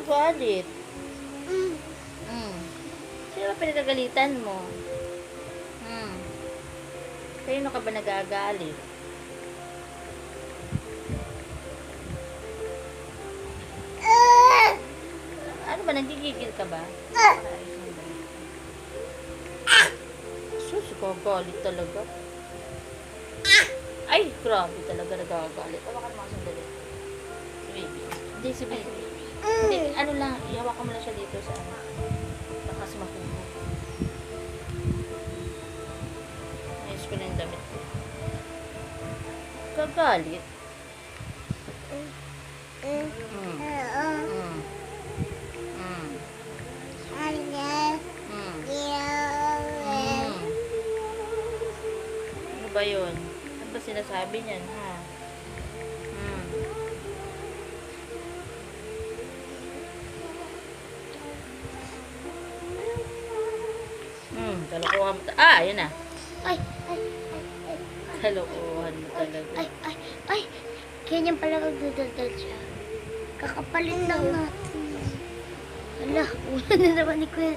nagagalit? Sino ba pinagagalitan mo? Sino ka ba nagagalit? Ano ba, nagigigil ka ba? Sus, nagagalit talaga. Ay, grabe talaga nagagalit. Hawakan mo sandali. Si baby. Hindi, si baby. Hindi, ano lang, ihawakan mo lang siya dito sa ano. Lakas makuha. Ayos ko na yung damit ko. Gagalit. Ano ba yun? Ano ba sinasabi niyan, ha? Kalokohan mo. Ayun na. Ay. Kalokohan mo talaga. Ay. Ganyan pala magdadaldal siya. Kakapalit lang natin. Ala, una na naman ni Kuya